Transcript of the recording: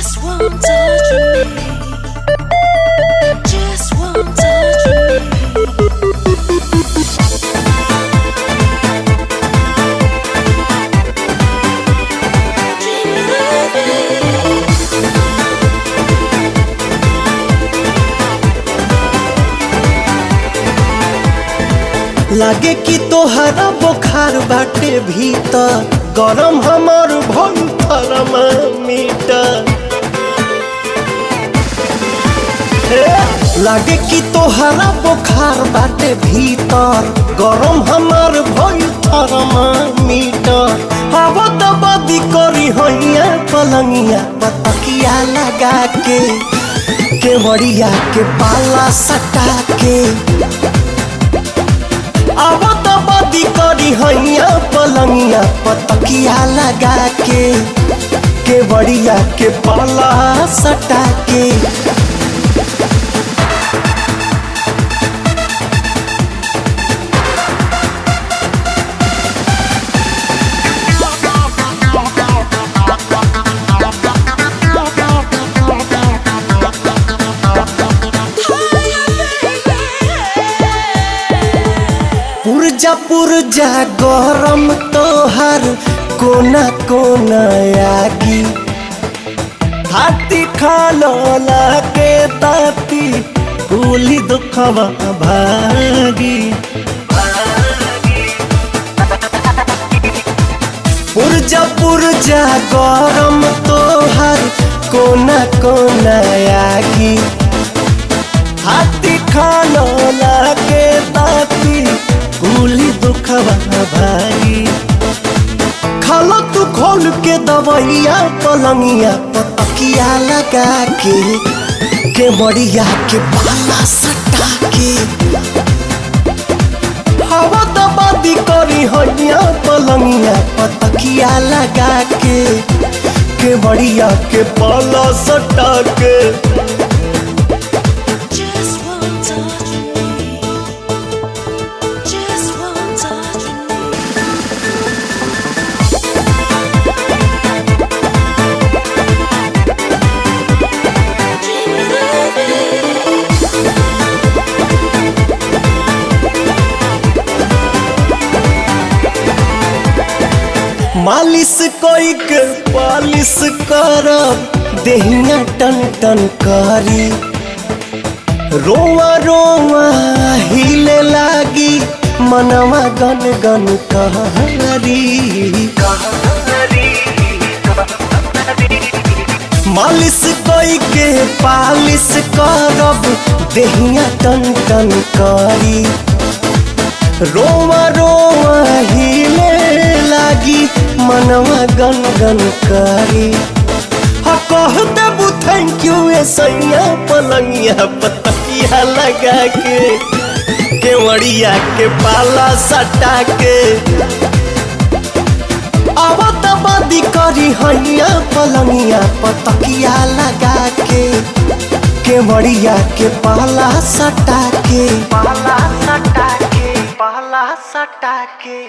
Just one touch of me. Just one touch of लागे कि तोहरा बुखार बाटे भीतर गरम हमार भइल थर्मामीटर। लागे कि तोहरा बुखार बाटे भीतर गरम हमार भइल थर्मामीटर। हवा दबदी करी हैया पलंगिया पतकिया लगा के केवड़िया के पाला सटा के अब तो बदी करी हैया पलंगिया पतकिया लगा के केवड़िया के पाला सटा के। पुरजा पुरजा गरम तोहर कोना कोना आगी हाथी खालो लागे ताती कुली दुखवा भागी। पुरजा पुरजा गरम तोहर कोना कोना आगी हाथी खालो लागे ताती कुली दुखवा भागी। खालो तू खोल के दवैया पलंगिया पतकिया लगा के केवड़िया के पाला सटा के। हवा दबदी करी हैया पलंगिया पतकिया लगा के केवड़िया के पाला सटा के। just one touch of me. Just one touch of me. मालिश कोई के पालिश करब देहिया टन टन करी रोवा रोवा हिले लागी मनवा गन गन कहरी। मालिश कोई के पालिश करब देहिया टन टन करी रोवा रोवा हिले लागी मनवा गन गन करी। कह देबू थैंक यू सैया पलंगिया पतकिया लगा के केवड़िया के पाला सटा के। अब दबदी करी हैया पलंगिया पतकिया लगा के केवड़िया के पाला सटा के पाला सटा के पाला सटा के।